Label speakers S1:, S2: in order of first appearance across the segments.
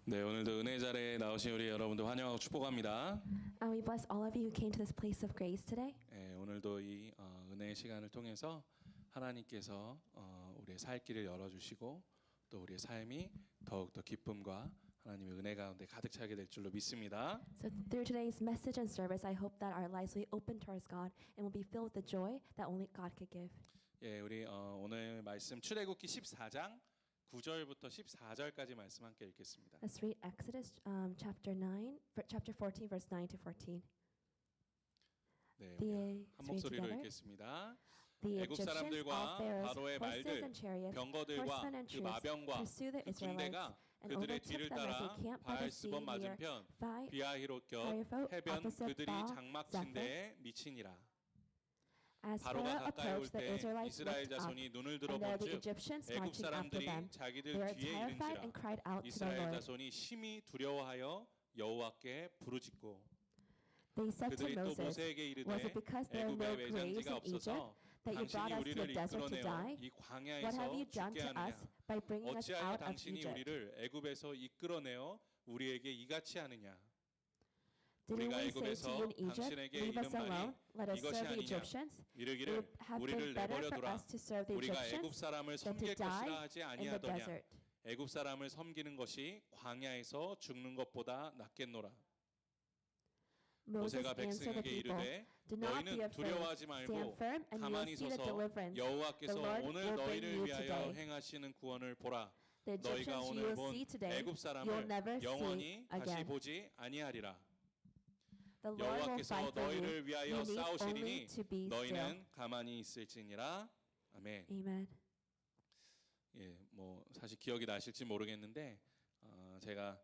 S1: 네, 오늘도 은혜 자리에 나오신 우리 여러분들 환영하고 축복합니다.
S2: And we bless all of you who came to this place of grace today.
S1: 네, 오늘도 이 은혜의 시간을 통해서 하나님께서 우리의 살 길을 열어주시고 또 우리의 삶이 더욱더 기쁨과 하나님의 은혜 가운데 가득 차게 될 줄로 믿습니다.
S2: So through today's message and service, I hope that our lives will be open towards God and will be filled with the joy that only God could give.
S1: 예, 우리 오늘 말씀 출애굽기 14장 9절부터 14절까지 말씀 함께 읽겠습니다.
S2: Let's read Exodus chapter 14, verse 9 to 14.
S1: 네,
S2: The-
S1: 한
S2: let's read
S1: 목소리로
S2: together.
S1: 읽겠습니다.
S2: The
S1: 애굽
S2: Egyptians,
S1: 사람들과
S2: all Pharaoh's
S1: 바로의
S2: horses
S1: 말들,
S2: and chariots,
S1: 병거들과
S2: horsemen and
S1: 그
S2: troops
S1: 마병과
S2: pursue the
S1: 그
S2: Israelites
S1: 군대가
S2: and
S1: 그들의
S2: overtook
S1: 뒤를
S2: them as they
S1: 따라
S2: camped by the sea
S1: 바알스본
S2: near
S1: 맞은편 비아히롯 곁
S2: Haripho,
S1: 해변
S2: opposite
S1: 그들이
S2: Baal
S1: 장막친대에 미치니라.
S2: As
S1: 바로가
S2: Pharaoh
S1: 가까이 올
S2: approached, the
S1: 때
S2: Israelites
S1: 이스라엘
S2: looked up,
S1: 자손이 눈을
S2: and there the
S1: 들어본즉
S2: Egyptians
S1: 애굽
S2: marching after
S1: 사람들이
S2: them.
S1: 자기들
S2: They were
S1: 뒤에
S2: terrified and cried
S1: 이른지라
S2: out to the
S1: 이스라엘
S2: Lord.
S1: 자손이 심히 두려워하여 여호와께 부르짖고
S2: They said to
S1: 그들이 또
S2: Moses,
S1: 모세에게 이르되
S2: was it because there are no
S1: 애굽에
S2: graves
S1: 외장지가
S2: in
S1: 없어서
S2: Egypt that you brought
S1: 당신이
S2: us to the
S1: 우리를
S2: desert to
S1: 이끌어내어
S2: die?
S1: 이
S2: What
S1: 광야에서
S2: have you done
S1: 죽게
S2: to
S1: 하느냐?
S2: us by bringing us
S1: 어찌하여
S2: out of
S1: 당신이
S2: Egypt?
S1: 우리를 애굽에서 이끌어내어 우리에게 이같이 하느냐?
S2: Didn't
S1: 우리가
S2: we say to
S1: 애굽에서
S2: you in Egypt,
S1: 당신에게
S2: leave us
S1: 이른
S2: alone,
S1: 말이
S2: let us
S1: 이것이
S2: serve the
S1: 아니냐?
S2: Egyptians? It
S1: 이르기를
S2: would have
S1: 우리를
S2: been better for
S1: 내버려두라.
S2: us to serve the
S1: 우리가 애굽
S2: Egyptians
S1: 사람을
S2: than to
S1: 섬길 것이라
S2: die
S1: 하지
S2: in the
S1: 아니하더냐?
S2: desert.
S1: 애굽 사람을 섬기는 것이 광야에서 죽는 것보다 낫겠노라.
S2: Moses
S1: 모세가
S2: answered the
S1: 백성에게
S2: people,
S1: 이르되
S2: Do not be
S1: 너희는
S2: afraid.
S1: 두려워하지
S2: Stand
S1: 말고
S2: firm and you will
S1: 가만히
S2: see the
S1: 서서
S2: deliverance
S1: 여호와께서
S2: the Lord
S1: 오늘
S2: will bring
S1: 너희를
S2: you
S1: 위하여
S2: today.
S1: 행하시는 구원을 보라.
S2: The
S1: 너희가
S2: Egyptians you
S1: 오늘
S2: will
S1: 본
S2: see today,
S1: 애굽
S2: you'll
S1: 사람을
S2: never see
S1: 영원히 다시
S2: again.
S1: 보지 아니하리라.
S2: The Lord will
S1: 여호와께서
S2: fight for you.
S1: 너희를 위하여
S2: You need only
S1: 싸우시리니
S2: to be still.
S1: 너희는 가만히 있을지니라. 아멘.
S2: Amen.
S1: 예, 뭐 사실 기억이 나실지 모르겠는데 제가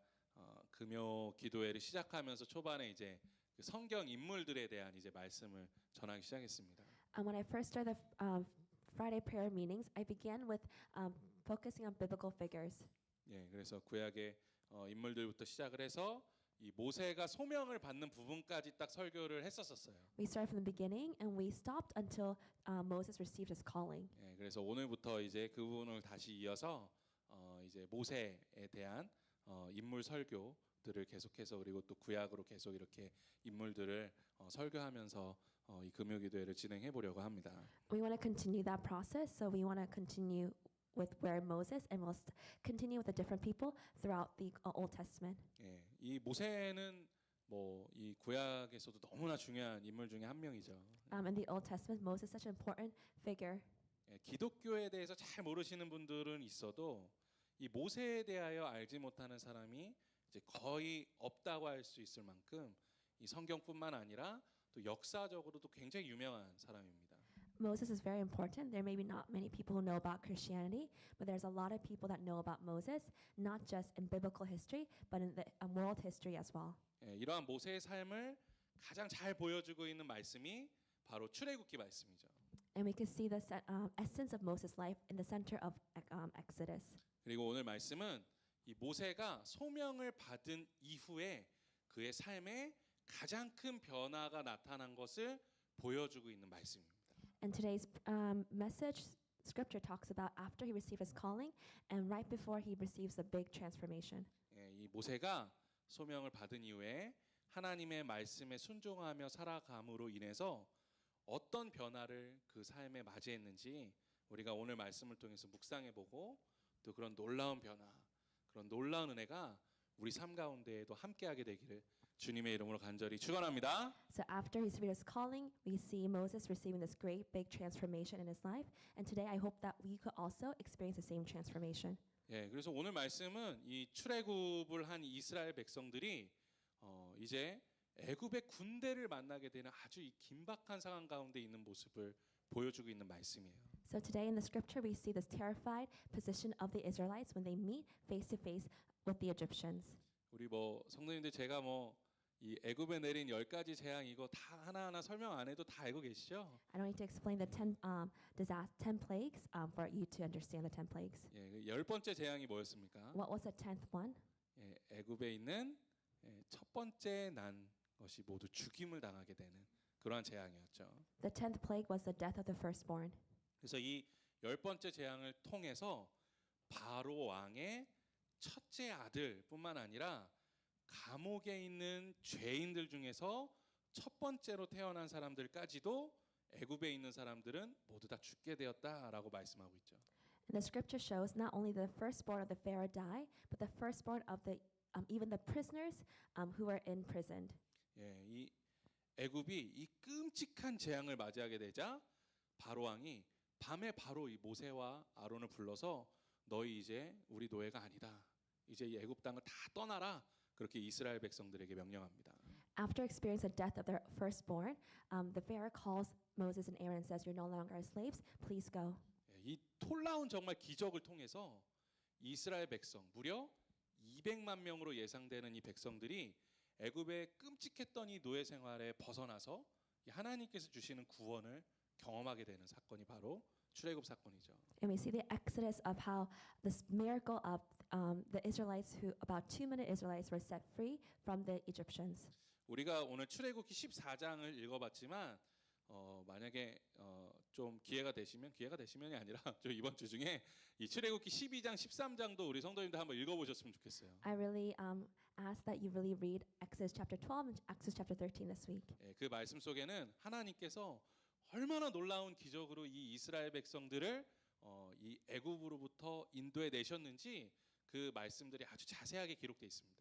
S1: 금요 기도회를 시작하면서 초반에 이제 그 성경 인물들에 대한 이제 말씀을 전하기 시작했습니다.
S2: When I first started the Friday prayer meetings, I began with focusing on biblical figures.
S1: 예, 그래서 구약의 인물들부터 시작을 해서 이 모세가 소명을 받는 부분까지 딱 설교를 했었어요.
S2: We started from the beginning and we stopped until Moses received his calling.
S1: 예, 그래서 오늘부터 이제 그 부분을 다시 이어서 이제 모세에 대한 인물 설교들을 계속해서 그리고 또 구약으로 계속 이렇게 인물들을 설교하면서 이 금요기도회를 진행해 보려고 합니다.
S2: We want to continue that process, so we want to continue with where Moses, and we'll continue with the different people throughout the Old Testament.
S1: 예, 이 모세는 뭐 이 구약에서도 너무나 중요한 인물 중에 한 명이죠.
S2: In the Old Testament, Moses is such an important figure.
S1: 예, 기독교에 대해서 잘 모르시는 분들은 있어도 이 모세에 대하여 알지 못하는 사람이 이제 거의 없다고 할 수 있을 만큼 이 성경뿐만 아니라 또 역사적으로도 굉장히 유명한 사람입니다.
S2: Moses is very important. There may be not many people who know about Christianity, but there's a lot of people that know about Moses, not just in biblical history, but in the world history as well.
S1: 예, 이러한 모세의 삶을 가장 잘 보여주고 있는 말씀이 바로 출애굽기 말씀이죠.
S2: And we can see the essence of Moses' life in the center of Exodus.
S1: 그리고 오늘 말씀은 이 모세가 소명을 받은 이후에 그의 삶에 가장 큰 변화가 나타난 것을 보여주고 있는 말씀입니다.
S2: And today's message scripture talks about after he received his calling and right before he receives a big transformation.
S1: 예, 이 모세가 소명을 받은 이후에 하나님의 말씀에 순종하며 살아감으로 인해서 어떤 변화를 그 삶에 맞이했는지 우리가 오늘 말씀을 통해서 묵상해보고 또 그런 놀라운 변화, 그런 놀라운 은혜가 우리 삶 가운데에도 함께하게 되기를 주님의 이름으로 간절히 축원합니다.
S2: So after he received his calling, we see Moses receiving this great big transformation in his life. And today I hope that we could also experience the same transformation.
S1: 예, 그래서 오늘 말씀은 이 출애굽을 한 이스라엘 백성들이 이제 애굽의 군대를 만나게 되는 아주 이 긴박한 상황 가운데 있는 모습을 보여주고 있는 말씀이에요.
S2: So today in the scripture we see this terrified position of the Israelites when they meet face to face with the Egyptians.
S1: 우리 뭐 성도님들 제가 뭐 이 애굽에 내린 10가지 재앙 이거 다 하나하나 설명 안 해도 다 알고 계시죠?
S2: I don't need to explain the 10 plagues for you to understand the 10 plagues.
S1: 예, 그 10번째 재앙이 뭐였습니까?
S2: What was the 10th one?
S1: 예, 애굽에 있는 첫 번째 난 것이 모두 죽임을 당하게 되는 그러한 재앙이었죠.
S2: The 10th plague was the death of the firstborn.
S1: 그래서 이 10번째 재앙을 통해서 바로 왕의 첫째 아들뿐만 아니라 감옥에 있는 죄인들 중에서 첫 번째로 태어난 사람들까지도 애굽에 있는 사람들은 모두 다 죽게 되었다라고 말씀하고 있죠.
S2: And the scripture shows not only the firstborn of the Pharaoh die, but the firstborn of the even the prisoners who were imprisoned.
S1: 예, 이 애굽이 이 끔찍한 재앙을 맞이하게 되자 바로 왕이 밤에 바로 이 모세와 아론을 불러서 너희 이제 우리 노예가 아니다. 이제 이 애굽 땅을 다 떠나라. 그렇게 이스라엘 백성들에게 명령합니다.
S2: After experiencing the death of their firstborn, the Pharaoh calls Moses and Aaron and says, "You're no longer our slaves. Please go."
S1: 예, 이 놀라운 정말 기적을 통해서 이스라엘 백성 무려 200만 명으로 예상되는 이 백성들이 애굽의 끔찍했던 이 노예 생활에 벗어나서 이 하나님께서 주시는 구원을 경험하게 되는 사건이 바로 출애굽 사건이죠.
S2: And we see the exodus of how this miracle of the Israelites, who about 2 million Israelites were set free from the Egyptians.
S1: 우리가 오늘 출애굽기 14장을 읽어봤지만 만약에 좀 기회가 되시면이 아니라 저 이번 주 중에 이 출애굽기 12장 13장도 우리 성도님들 한번 읽어보셨으면 좋겠어요.
S2: I really ask that you really read Exodus chapter 12 and Exodus chapter 13 this week.
S1: 예, 그 말씀 속에는 하나님께서 얼마나 놀라운 기적으로 이 이스라엘 백성들을 이 애굽으로부터 인도해 내셨는지 그 말씀들이 아주 자세하게 기록되어 있습니다.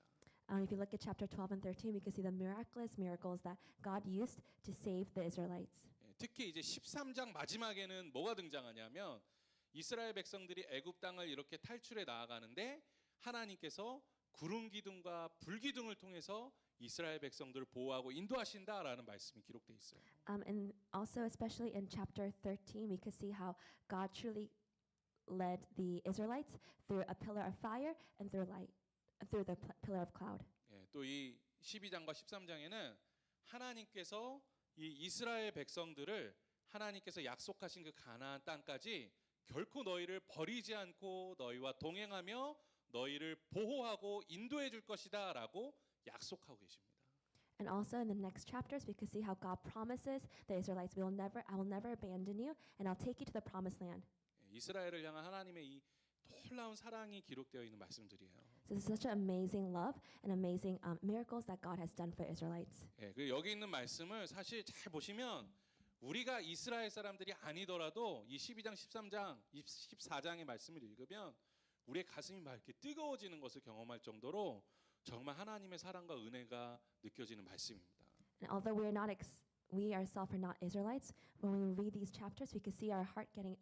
S2: If you look at chapter 12 and 13, we can see the miraculous miracles that God used to save the Israelites.
S1: 예, 특히 이제 13장 마지막에는 뭐가 등장하냐면 이스라엘 백성들이 애굽 땅을 이렇게 탈출해 나아가는데 하나님께서 구름 기둥과 불 기둥을 통해서 이스라엘 백성들을 보호하고 인도하신다라는 말씀이 기록되어 있어요.
S2: And also, especially in chapter 13, we could see how God truly led the Israelites through a pillar of fire and through the pillar of cloud.
S1: 예, 또 이 12장과 13장에는 하나님께서 이 이스라엘 백성들을 하나님께서 약속하신 그 가나안 땅까지 결코 너희를 버리지 않고 너희와 동행하며 너희를 보호하고 인도해 줄 것이다라고 약속하고 계십니다.
S2: And also in the next chapters, we could see how God promises the Israelites, I will never abandon you, and I'll take you to the promised land.
S1: 예, 이스라엘을 향한 하나님의 이 놀라운 사랑이 기록되어 있는 말씀들이에요.
S2: So this is such an amazing love and amazing miracles that God has done for Israelites.
S1: 예, 그 여기 있는 말씀을 사실 잘 보시면 우리가 이스라엘 사람들이 아니더라도 이 12장, 13장, 14장의 말씀을 읽으면 우리의 가슴이 막 이렇게 뜨거워지는 것을 경험할 정도로 정말 하나님의 사랑과 은혜가 느껴지는 말씀입니다.
S2: And although we ourselves are not Israelites, when we read these chapters, we can see our heart getting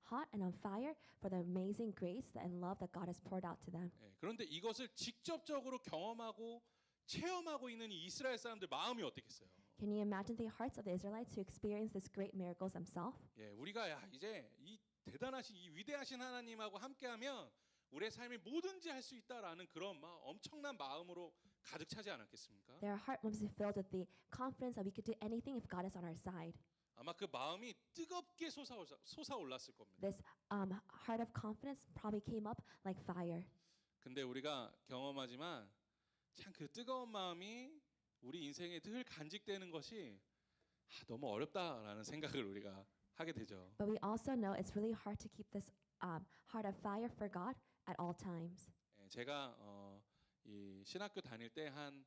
S2: hot and on fire for the amazing grace and love that God has poured out to them.
S1: 예, 그런데 이것을 직접적으로 경험하고 체험하고 있는 이 이스라엘 사람들 마음이 어떻겠어요?
S2: Can you imagine the hearts of the Israelites who experienced this great miracles themselves?
S1: 예, 우리가 이제 이 대단하신 이 위대하신 하나님하고 함께하면 우리의 삶이 뭐든지 할 수 있다라는 그런 엄청난 마음으로 가득 차지 않았겠습니까?
S2: Their heart must be filled with the confidence that we could do anything if God is on our side.
S1: 아마 그 마음이 뜨겁게 솟아올랐을 겁니다.
S2: This heart of confidence probably came up like fire.
S1: 근데 우리가 경험하지만 참 그 뜨거운 마음이 우리 인생에 늘 간직되는 것이 너무 어렵다라는 생각을 우리가 하게 되죠.
S2: But we also know it's really hard to keep this heart of fire for God at all times.
S1: 예, 제가 이 신학교 다닐 때 한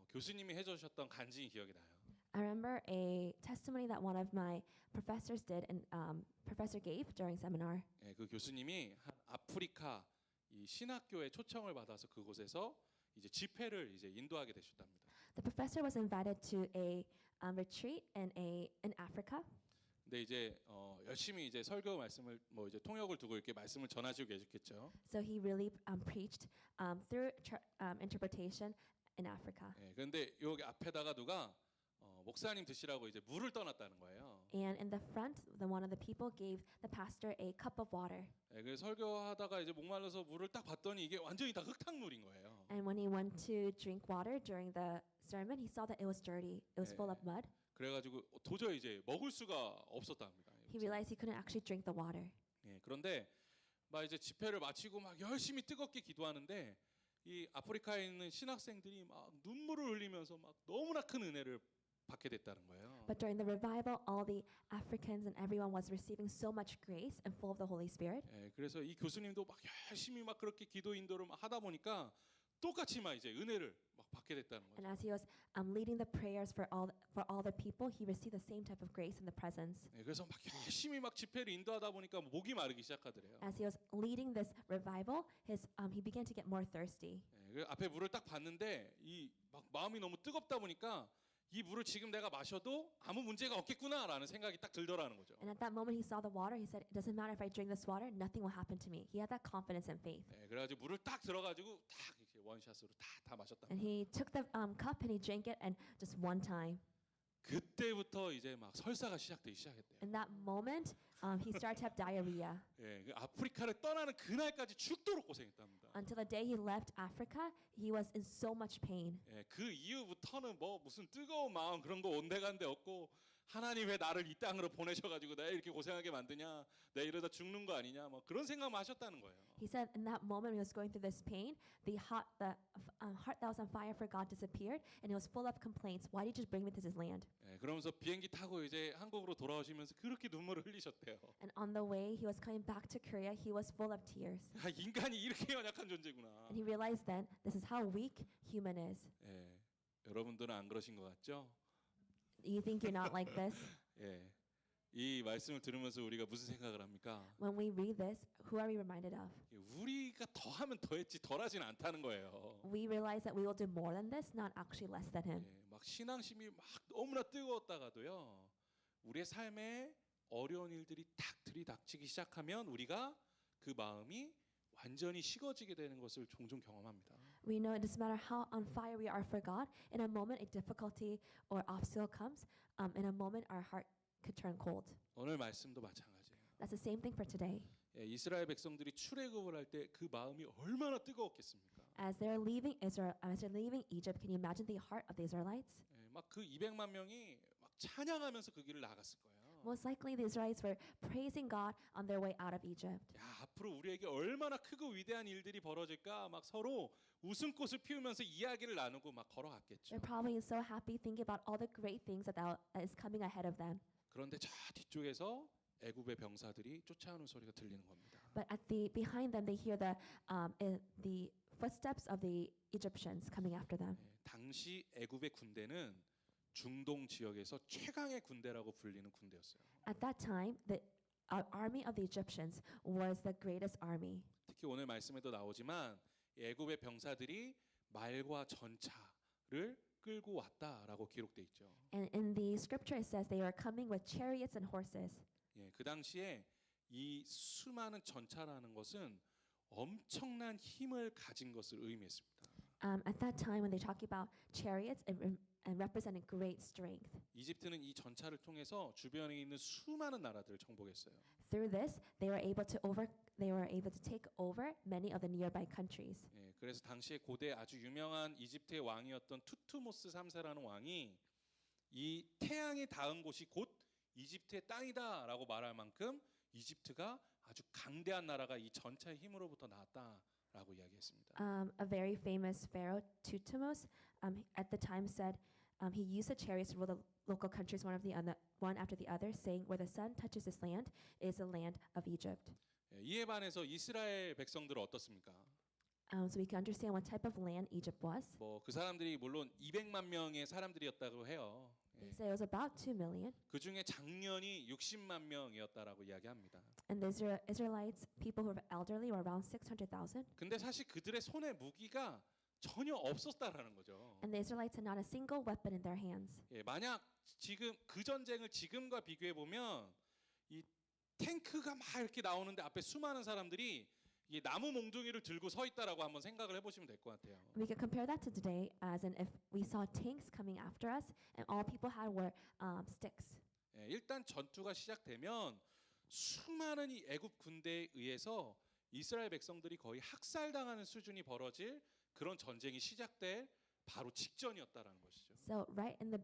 S1: 교수님이 해주셨던 간증이 기억이 나요.
S2: I remember a testimony that one of my professors did and professor gave during seminar.
S1: 예, 그 교수님이 한 아프리카 이 신학교에 초청을 받아서 그곳에서 이제 집회를 이제 인도하게 되셨답니다.
S2: The professor was invited to a retreat in Africa.
S1: 근데 이제 열심히 이제 설교 말씀을 이제 통역을 두고 이렇게 말씀을 전하시고 계셨겠죠.
S2: So he really preached through interpretation in Africa.
S1: 예, 그런데 여기 앞에다가 누가 목사님 드시라고 이제 물을 떠났다는 거예요.
S2: And in the front, one of the people gave the pastor a cup of water.
S1: 예, 그래서 설교하다가 이제 목말라서 물을 딱 봤더니 이게 완전히 다 흙탕물인 거예요.
S2: And when he went to drink water during the sermon, he saw that it was dirty. It was full of mud.
S1: 그래가지고 도저히 이제 먹을 수가 없었답니다.
S2: He realized he couldn't actually drink the water.
S1: 예, 그런데 막 이제 집회를 마치고 막 열심히 뜨겁게 기도하는데 이 아프리카에 있는 신학생들이 막 눈물을 흘리면서 막 너무나 큰 은혜를 받게 됐다는 거예요.
S2: But during the revival, all the Africans and everyone was receiving so much grace and full of the Holy Spirit.
S1: 예, 그래서 이 교수님도 막 열심히 막 그렇게 기도 인도를 막 하다 보니까 똑같이 막 이제 은혜를 막 받게 됐다는 거죠.
S2: And as he was leading the prayers for all the people, he received the same type of grace in the presence.
S1: 예, 그래서 막 열심히 막 집회를 인도하다 보니까 목이 마르기 시작하더래요.
S2: As he was leading this revival, he began to get more thirsty.
S1: 예, 그 앞에 물을 딱 봤는데 이 막 마음이 너무 뜨겁다 보니까 이 물을 지금 내가 마셔도 아무 문제가 없겠구나라는 생각이 딱 들더라는 거죠.
S2: And at that moment, he saw the water. He said, "It doesn't matter if I drink this water; nothing will happen to me." He had that confidence and faith.
S1: 예, 그래가지고 물을 딱 들어가지고 딱 이렇게 원샷으로 다 마셨다.
S2: And he took the cup and he drank it, and just one time.
S1: 그때부터 이제 막 설사가 시작했대요.
S2: In that moment, he started to have diarrhea.
S1: 예, 그 아프리카를 떠나는 그날까지 죽도록 고생했답니다.
S2: Until the day he left Africa, he was in so much pain.
S1: 예, 그 이후부터는 뭐 무슨 뜨거운 마음 그런 거 온데간데 없고 하나님 왜 나를 이 땅으로 보내셔가지고 내가 이렇게 고생하게 만드냐, 내가 이러다 죽는 거 아니냐, 뭐 그런 생각만 하셨다는 거예요.
S2: He said in that moment when he was going through this pain, the heart that was on fire for God disappeared, and he was full of complaints. Why did you just bring me to this land?
S1: 예, 그러면서 비행기 타고 이제 한국으로 돌아오시면서 그렇게 눈물을 흘리셨대요.
S2: And on the way, he was coming back to Korea. He was full of tears.
S1: 아, 인간이 이렇게 연약한 존재구나.
S2: And he realized then, this is how weak human is.
S1: 예, 여러분들은 안 그러신 것 같죠?
S2: You think you're not like this?
S1: 예, 이 말씀을 들으면서 우리가 무슨 생각을 합니까?
S2: When we read this, who are we reminded of?
S1: 우리가 더하면 더했지 덜하진 않다는 거예요.
S2: We realize that we will do more than this, not actually less than him.
S1: 예, 막 신앙심이 막 너무나 뜨거웠다가도요, 우리의 삶에 어려운 일들이 탁 들이닥치기 시작하면 우리가 그 마음이 완전히 식어지게 되는 것을 종종 경험합니다.
S2: We know it doesn't matter how on fire we are for God. In a moment, a difficulty or obstacle comes. In a moment, our heart could turn cold.
S1: 오늘 말씀도 마찬가지예요.
S2: That's the same thing for today.
S1: 예, 이스라엘 백성들이 출애굽을 할 때 그 마음이 얼마나 뜨거웠겠습니까?
S2: As they're leaving Israel, as they're leaving Egypt, can you imagine the heart of the Israelites?
S1: 예, 막 그 200만 명이 막 찬양하면서 그 길을 나갔을 거예요.
S2: Most likely, the Israelites were praising God on their way out of Egypt.
S1: 야, 앞으로 우리에게 얼마나 크고 위대한 일들이 벌어질까 막 서로 웃음꽃을 피우면서 이야기를 나누고 막 걸어갔겠죠.
S2: They're probably so happy thinking about all the great things that is coming ahead of them.
S1: 그런데 저 뒤쪽에서 애굽의 병사들이 쫓아오는 소리가 들리는 겁니다.
S2: But behind them, they hear the footsteps of the Egyptians coming after them.
S1: 예, 당시 애굽의 군대는 중동 지역에서 최강의 군대라고 불리는 군대였어요.
S2: At that time, the army of the Egyptians was the greatest army.
S1: 특히 오늘 말씀에도 나오지만 애굽의 병사들이 말과 전차를 끌고 왔다라고 기록돼 있죠.
S2: And in the scripture, it says they are coming with chariots and horses.
S1: 예, 그 당시에 이 수많은 전차라는 것은 엄청난 힘을 가진 것을 의미했습니다.
S2: At that time, when they talk about chariots, and represented great strength.
S1: 이집트는 이 전차를 통해서 주변에 있는 수많은 나라들을 정복했어요.
S2: Through this, they were able to take over many of the nearby countries.
S1: 예, 그래서 당시에 고대 아주 유명한 이집트의 왕이었던 투트모스 3세라는 왕이 이 태양이 닿은 곳이 곧 이집트의 땅이다라고 말할 만큼 이집트가 아주 강대한 나라가 이 전차의 힘으로부터 나왔다라고 이야기했습니다.
S2: A very famous pharaoh, Thutmose, at the time said he used the chariots to rule the local countries one after the other, saying, "Where the sun touches this land is the land of Egypt."
S1: 예, 이에 반해서 이스라엘 백성들은 어떻습니까?
S2: So we can understand what type of land Egypt was.
S1: 뭐 그 사람들이 물론 200만 명의 사람들이었다고 해요.
S2: They say it was about 2 million.
S1: 그 중에 장년이 60만 명이었다라고 이야기합니다.
S2: And the Israelites, people who were elderly, were around 600,000.
S1: 근데 사실 그들의 손에 무기가 전혀 없었다라는 거죠.
S2: And the Israelites had not a single weapon in their hands.
S1: 예, 만약 지금 그 전쟁을 지금과 비교해 보면 이 탱크가 막 이렇게 나오는데 앞에 수많은 사람들이 이 나무 몽둥이를 들고 서 있다라고 한번 생각을 해보시면 될 것 같아요.
S2: We could compare that to today, as in if we saw tanks coming after us, and all people had were sticks.
S1: 예, 일단 전투가 시작되면 수많은 이 애굽 군대에 의해서 이스라엘 백성들이 거의 학살당하는 수준이 벌어질 그런 전쟁이 시작될 바로 직전이었다라는 것이죠.
S2: So right in the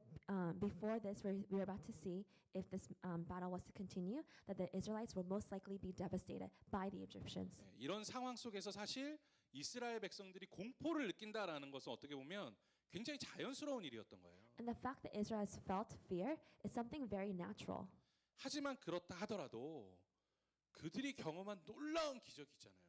S2: before this, we're about to see if this battle was to continue, that the Israelites will most likely be devastated by the Egyptians.
S1: 예, 이런 상황 속에서 사실 이스라엘 백성들이 공포를 느낀다라는 것은 어떻게 보면 굉장히 자연스러운 일이었던 거예요.
S2: And the fact that Israel has felt fear is something very natural.
S1: 하지만 그렇다 하더라도 그들이 경험한 놀라운 기적이 있잖아요.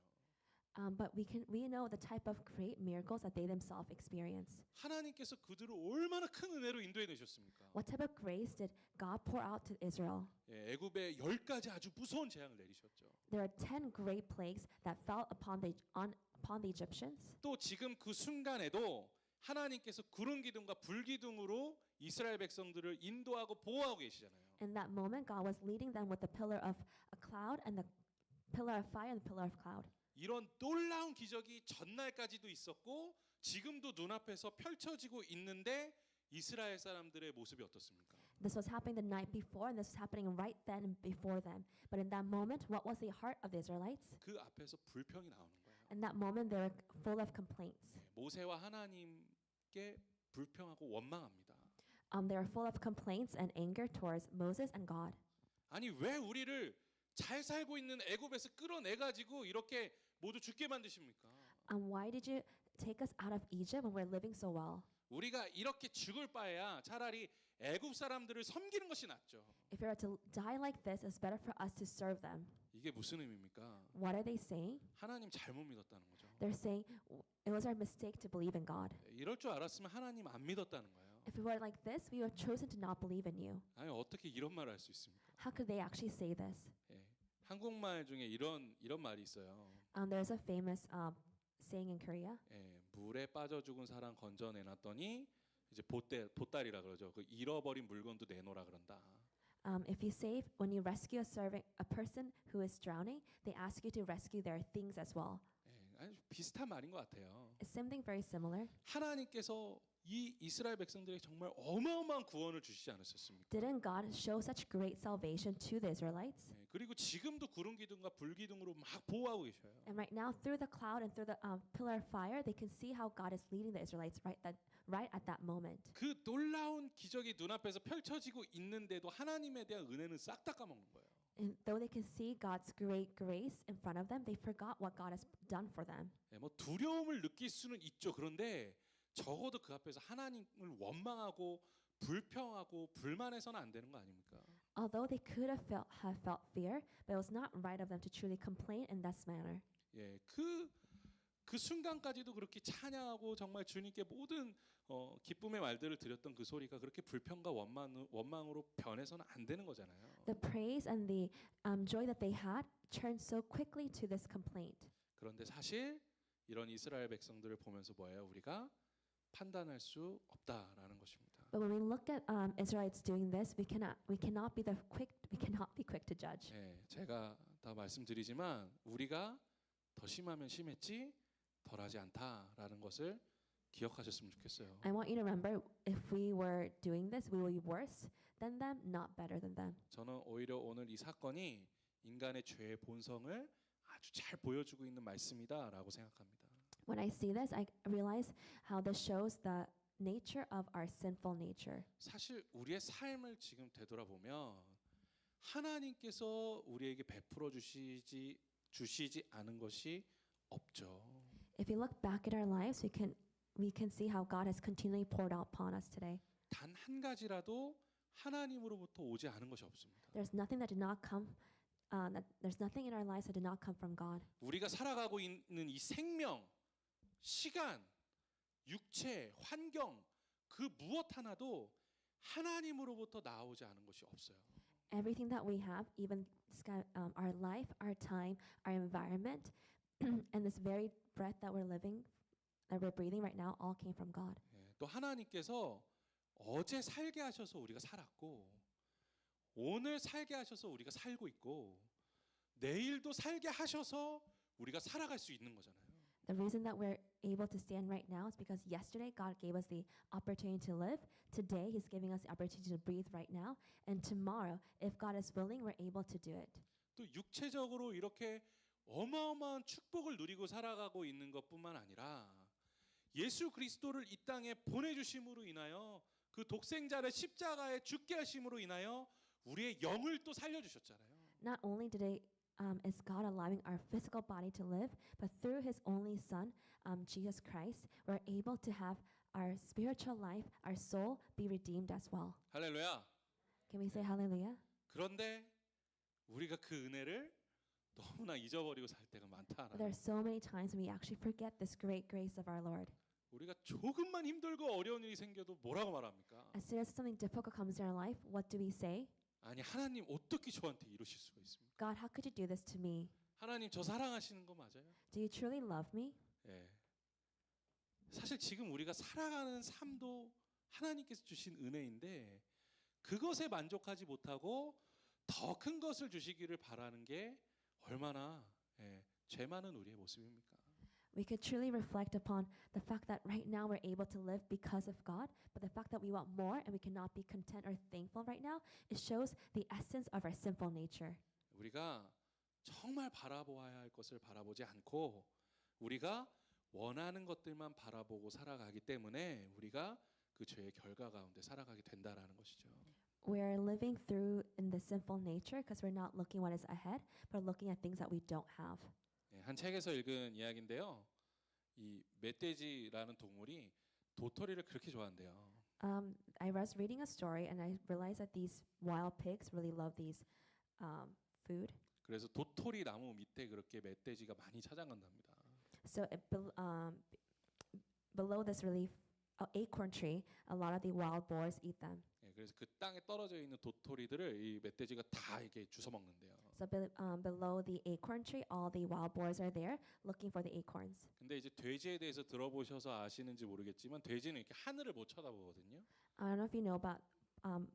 S2: But we know the type of great miracles that they themselves experienced.
S1: 하나님께서 그들을 얼마나 큰 은혜로 인도해 내셨습니까?
S2: What type of grace did God pour out to Israel?
S1: 예, 애굽에 10가지 아주 무서운 재앙을 내리셨죠.
S2: There are 10 great plagues that fell upon the Egyptians.
S1: 또 지금 그 순간에도 하나님께서 구름 기둥과 불 기둥으로 이스라엘 백성들을 인도하고 보호하고 계시잖아요.
S2: In that moment, God was leading them with the pillar of a cloud and the pillar of fire and the pillar of cloud.
S1: 이런 놀라운 기적이 전날까지도 있었고 지금도 눈앞에서 펼쳐지고 있는데 이스라엘 사람들의 모습이 어떻습니까?
S2: This was happening the night before, and this was happening right then and before them. But in that moment, what was the heart of the Israelites?
S1: 그 앞에서 불평이 나오는 거예요.
S2: In that moment, they were full of complaints.
S1: 예, 모세와 하나님께 불평하고 원망합니다.
S2: They were full of complaints and anger towards Moses and God.
S1: 아니 왜 우리를 잘 살고 있는 애굽에서 끌어내 가지고 이렇게 모두 죽게 만드십니까?
S2: Why did you take us out of Egypt when we're living so well?
S1: 우리가 이렇게 죽을 바에야 차라리 애굽 사람들을 섬기는 것이 낫죠.
S2: If we are to die like this, it's better for us to serve them.
S1: 이게 무슨 의미입니까?
S2: What are they saying?
S1: 하나님 잘못 믿었다는 거죠.
S2: They're saying it was our mistake to believe in God.
S1: 이럴 줄 알았으면 하나님 안 믿었다는 거예요.
S2: If we were like this, we would have chosen to not believe in you.
S1: 아니 어떻게 이런 말을 할 수 있습니까?
S2: How could they actually say this?
S1: 예, 한국말 중에 이런 말이 있어요.
S2: There's a famous saying in Korea.
S1: 예, 물에 빠져 죽은 사람 건져내놨더니 이제 보따리라 그러죠. 그 잃어버린 물건도 내놓으라 그런다.
S2: If you save, when you rescue a person who is drowning, they ask you to rescue their things as well.
S1: 예, 아주 비슷한 말인 것 같아요.
S2: It's something very similar.
S1: 하나님께서 이 이스라엘 백성들에게 정말 어마어마한 구원을 주시지 않으셨습니까?
S2: Didn't God show such great salvation to the Israelites?
S1: 예, 그리고 지금도 구름 기둥과 불 기둥으로 막 보호하고 계셔요.
S2: And right now, through the cloud and through the pillar of fire, they can see how God is leading the Israelites right at that moment.
S1: 그 놀라운 기적이 눈앞에서 펼쳐지고 있는데도 하나님에 대한 은혜는 싹 다 까먹는 거예요.
S2: And though they can see God's great grace in front of them, they forgot what God has done for them.
S1: 예, 뭐 두려움을 느낄 수는 있죠. 그런데 적어도 그 앞에서 하나님을 원망하고 불평하고 불만해서는 안 되는 거 아닙니까?
S2: Although they could have felt fear, but it was not right of them to truly complain in this manner.
S1: 예, 그 순간까지도 그렇게 찬양하고 정말 주님께 모든 기쁨의 말들을 드렸던 그 소리가 그렇게 불평과 원망으로 변해서는 안 되는 거잖아요.
S2: The praise and the joy that they had turned so quickly to this complaint.
S1: 그런데 사실 이런 이스라엘 백성들을 보면서 뭐예요? 우리가 판단할 수 없다라는 것입니다.
S2: But when we look at Israelites doing this, we cannot be quick to judge.
S1: 예, 제가 다 말씀드리지만 우리가 더 심하면 심했지 덜하지 않다라는 것을 기억하셨으면 좋겠어요.
S2: I want you to remember, if we were doing this, we will be worse than them, not better than them.
S1: 저는 오히려 오늘 이 사건이 인간의 죄의 본성을 아주 잘 보여주고 있는 말씀이다라고 생각합니다.
S2: When I see this, I realize how this shows the nature of our sinful nature.
S1: 사실 우리의 삶을 지금 되돌아보면 하나님께서 우리에게 베풀어 주시지 않은 것이 없죠.
S2: If we look back at our lives, we can see how God has continually poured out upon us today.
S1: 단 한 가지라도 하나님으로부터 오지 않은 것이 없습니다.
S2: There's nothing that did not come. There's nothing in our lives that did not come from God.
S1: 우리가 살아가고 있는 이 생명, 시간, 육체, 환경 그 무엇 하나도 하나님으로부터 나오지 않은 것이 없어요.
S2: Everything that we have, even our life, our time, our environment, and this very breath that we're breathing right now, all came from God.
S1: 예, 또 하나님께서 어제 살게 하셔서 우리가 살았고 오늘 살게 하셔서 우리가 살고 있고 내일도 살게 하셔서 우리가 살아갈 수 있는 거잖아요.
S2: The reason that we're able to stand right now is because yesterday God gave us the opportunity to live. Today He's giving us the opportunity to breathe right now. And tomorrow, if God is willing, we're able to do it.
S1: 또 육체적으로 이렇게 어마어마한 축복을 누리고 살아가고 있는 것뿐만 아니라 예수 그리스도를 이 땅에 보내주심으로 인하여 그 독생자를 십자가에 죽게 하심으로 인하여 우리의 영을 또 살려주셨잖아요.
S2: Not only is God allowing our physical body to live, but through His only Son, Jesus Christ, we're able to have our spiritual life, our soul, be redeemed as well.
S1: 할렐루야.
S2: Can we say hallelujah?
S1: 그런데 우리가 그 은혜를 너무나 잊어버리고 살 때가
S2: But there
S1: 많다라는.
S2: are so many times when we actually forget this great grace of our Lord.
S1: 우리가 조금만 힘들고 어려운 일이 생겨도 뭐라고 말합니까?
S2: As soon as something difficult comes in our life, what do we say?
S1: 아니 하나님 어떻게 저한테 이러실 수가 있습니까?
S2: God, how could you do this to me?
S1: 하나님 저 사랑하시는 거 맞아요?
S2: Do you truly love me?
S1: 예. 사실 지금 우리가 살아가는 삶도 하나님께서 주신 은혜인데 그것에 만족하지 못하고 더 큰 것을 주시기를 바라는 게 얼마나 죄 많은 우리의 모습입니까?
S2: We could truly reflect upon the fact that right now we're able to live because of God, but the fact that we want more and we cannot be content or thankful right now, it shows the essence of our sinful nature.
S1: 우리가 정말 바라보아야 할 것을 바라보지 않고 우리가 원하는 것들만 바라보고 살아가기 때문에 우리가 그 죄의 결과 가운데 살아가게 된다라는 것이죠.
S2: We're living through in the sinful nature because we're not looking what is ahead, but looking at things that we don't have.
S1: 한 책에서 읽은 이야기인데요. 이 멧돼지라는 동물이 도토리를 그렇게 좋아한대요.
S2: I was reading a story and I realized that these wild pigs really love these food.
S1: 그래서 도토리 나무 밑에 그렇게 멧돼지가 많이 찾아간답니다.
S2: So below this really acorn tree, a lot of the wild boars eat them.
S1: 그래서 그 땅에 떨어져 있는 도토리들을 이 멧돼지가 다 이렇게 주워 먹는데요.
S2: So below the acorn tree, all the wild boars are there looking for the acorns.
S1: 근데 이제 돼지에 대해서 들어보셔서 아시는지 모르겠지만 돼지는 이렇게 하늘을 못 쳐다보거든요.
S2: I don't know if you know about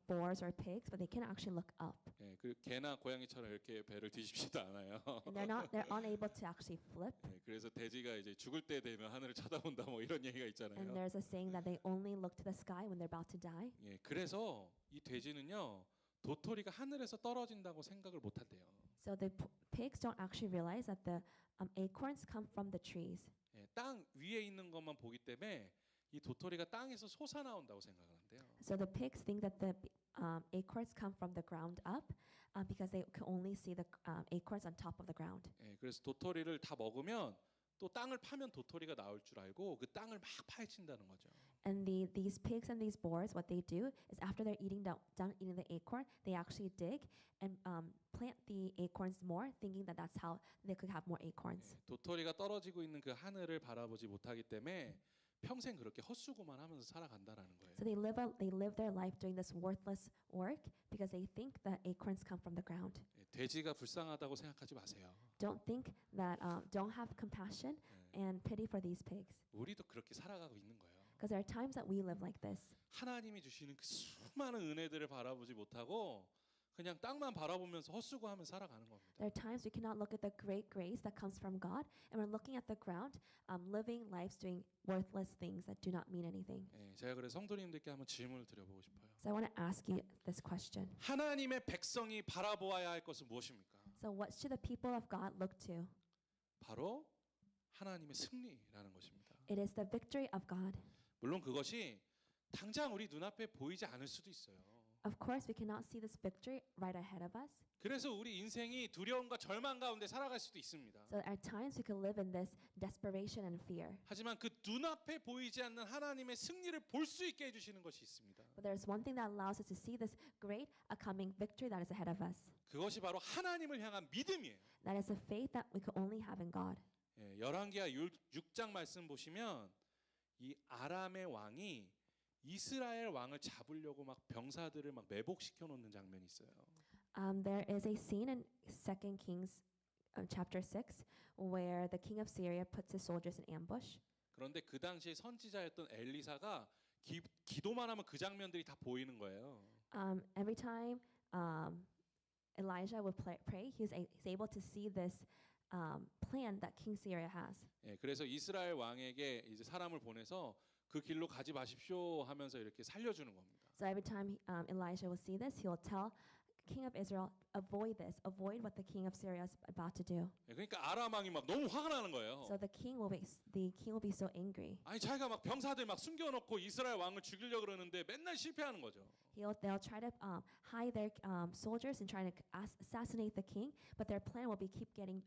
S2: boars or pigs, but they can actually look up.
S1: 그 개나 고양이처럼 이렇게 배를 뒤집지도 않아요.
S2: And they're unable to actually flip.
S1: 그래서 돼지가 이제 죽을 때 되면 하늘을 쳐다본다 뭐 이런 얘기가
S2: And
S1: 있잖아요.
S2: there's a saying that they only look to the sky when they're about to die.
S1: 그래서 이 돼지는요 도토리가 하늘에서 떨어진다고 생각을 못 한대요.
S2: So the pigs don't actually realize that the acorns come from the trees.
S1: 땅 위에 있는 것만 보기 때문에 이 도토리가 땅에서 솟아나온다고 생각을 한대요.
S2: So the pigs think that the acorns come from the ground up because they can only see the acorns on top of the ground.
S1: 그래서 도토리를 다 먹으면 또 땅을 파면 도토리가 나올 줄 알고 그 땅을 막 파헤친다는 거죠.
S2: And these pigs and these boars, what they do is after they're done eating the acorn, they actually dig and plant the acorns more, thinking that that's how they could have more acorns.
S1: 도토리가 떨어지고 있는 그 하늘을 바라보지 못하기 때문에 평생 그렇게 헛수고만 하면서 살아간다라는 거예요.
S2: So they live their life doing this worthless work because they think that acorns come from the ground.
S1: 돼지가 불쌍하다고 생각하지 마세요.
S2: Don't think that don't have compassion and pity for these pigs.
S1: 우리도 그렇게 살아가고 있는 거예요.
S2: Because there are times that we live like this.
S1: 하나님이 주시는 그 수많은 은혜들을 바라보지 못하고 그냥 땅만 바라보면서 헛수고하며 살아가는 겁니다.
S2: There are times we cannot look at the great grace that comes from God, and we're looking at the ground, living lives doing worthless things that do not mean anything.
S1: 제가 그래서 성도님들께 한번 질문을 드려보고 싶어요.
S2: So I want to ask you this question.
S1: 하나님의 백성이 바라보아야 할 것은 무엇입니까?
S2: So what should the people of God look to?
S1: 바로 하나님의 승리라는 것입니다.
S2: It is the victory of God.
S1: 물론 그것이 당장 우리 눈앞에 보이지 않을 수도 있어요.
S2: Of course, we cannot see this victory right ahead of us.
S1: 그래서 우리 인생이 두려움과 절망 가운데 살아갈 수도 있습니다.
S2: So at times we could live in this desperation and fear.
S1: 하지만 그 눈앞에 보이지 않는 하나님의 승리를 볼 수 있게 해주시는 것이 있습니다.
S2: But there's one thing that allows us to see this great coming victory that is ahead of us.
S1: 그것이 바로 하나님을 향한 믿음이에요.
S2: That is the faith that we could only have in God.
S1: 열왕기하 6장 말씀 보시면 이 아람의 왕이 이스라엘 왕을 잡으려고 막 병사들을 막 매복시켜 놓는 장면이 있어요.
S2: There is a scene in 2 Kings chapter 6 where the king of Syria puts his soldiers in ambush.
S1: 그런데 그 당시에 선지자였던 엘리사가 기도만 하면 그 장면들이 다 보이는 거예요.
S2: Every time Elijah would pray, he's able to see this plan that King Syria has.
S1: 그래서 이스라엘 왕에게 이제 사람을 보내서 그 길로 가지 마십시오 하면서 이렇게 살려주는 겁니다.
S2: So every time Elijah will see this, he will tell king of Israel, avoid this, avoid what the king of Syria is about to do.
S1: 예, 그러니까 아람 왕이 막 너무 화가 나는 거예요.
S2: So the king will be so angry.
S1: 아니 자기가 막 병사들 막 숨겨놓고 이스라엘 왕을 죽이려고 그러는데 맨날 실패하는 거죠.
S2: They'll try to hide their soldiers and try to assassinate the king, but their plan will be keep getting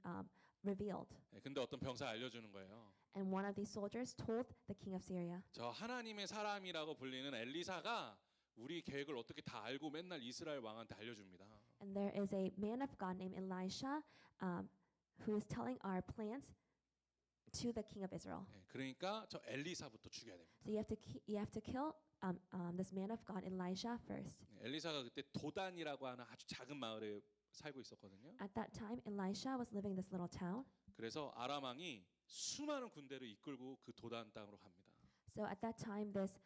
S2: revealed.
S1: 예, 근데 어떤 병사가 알려주는 거예요.
S2: And one of these soldiers told the king of Syria,
S1: 저 하나님의 사람이라고 불리는 엘리사가 우리 계획을 어떻게 다 알고 맨날 이스라엘 왕한테 알려줍니다.
S2: and there is a man of God named Elisha who is telling our plans to the king of Israel.
S1: 예, 그러니까 저 엘리사부터 죽여야 됩니다.
S2: So you have to kill this man of God Elisha first.
S1: 예, 엘리사가 그때 도단이라고 하는 아주 작은 마을에 살고 있었거든요.
S2: At that time, Elisha was living in this little town.
S1: 그래서 아람 왕이 수많은 군대를 이끌고 그 도단 땅으로 갑니다.
S2: So at that time, this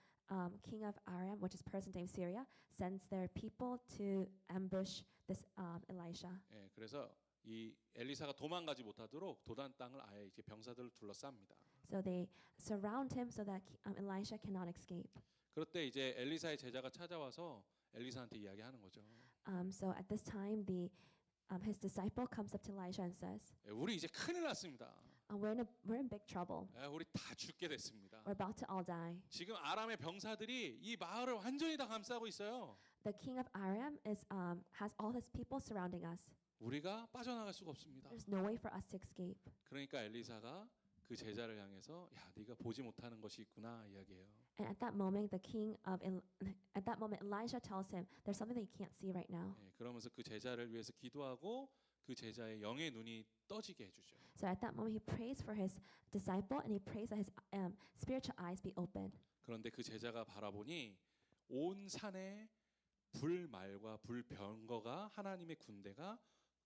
S2: king of Aram, which is present day Syria, sends their people to ambush this Elisha.
S1: 예, 그래서 이 엘리사가 도망가지 못하도록 도단 땅을 아예 이제 병사들을 둘러쌉니다.
S2: So they surround him so that Elisha cannot escape.
S1: 그럴 때 이제 엘리사의 제자가 찾아와서 엘리사한테 이야기하는 거죠.
S2: So at this time, his disciple comes up to Elisha and says,
S1: 예, 우리 이제 큰일 났습니다.
S2: we're in big trouble.
S1: 예, 우리 다 죽게 됐습니다.
S2: We're about to all die.
S1: 지금 아람의 병사들이 이 마을을 완전히 다 감싸고 있어요.
S2: The king of Aram has all his people surrounding us.
S1: 우리가 빠져나갈 수가 없습니다.
S2: There's no way for us to escape.
S1: 그러니까 엘리사가 그 제자를 향해서 야, 네가 보지 못하는 것이 있구나 이야기해요.
S2: And at that moment, Elisha tells him, "There's something that you can't see right now."
S1: 예, 그러면서 그 제자를 위해서 기도하고 그 제자의 영의 눈이 떠지게 해주죠.
S2: So at that moment, he prays for his disciple, and he prays that his spiritual eyes be opened.
S1: 그런데 그 제자가 바라보니 온 산에 불말과 불병거가 하나님의 군대가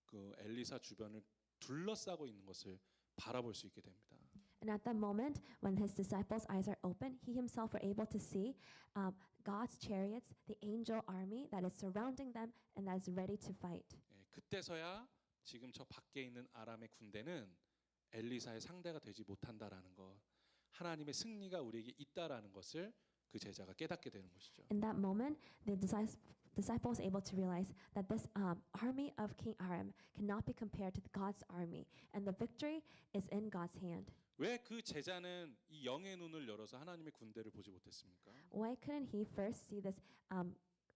S1: 그 엘리사 주변을 둘러싸고 있는 것을 바라볼 수 있게 됩니다.
S2: And at that moment, when his disciples' eyes are open, he himself were able to see God's chariots, the angel army that is surrounding them and that is ready to fight.
S1: 예, 그때서야 지금 저 밖에 있는 아람의 군대는 엘리사의 상대가 되지 못한다라는 것, 하나님의 승리가 우리에게 있다라는 것을 그 제자가 깨닫게 되는 것이죠.
S2: In that moment, the disciples able to realize that this army of King Aram cannot be compared to God's army, and the victory is in God's hand.
S1: 왜 그 제자는 이 영의 눈을 열어서 하나님의 군대를 보지 못했습니까?
S2: Why couldn't he first see this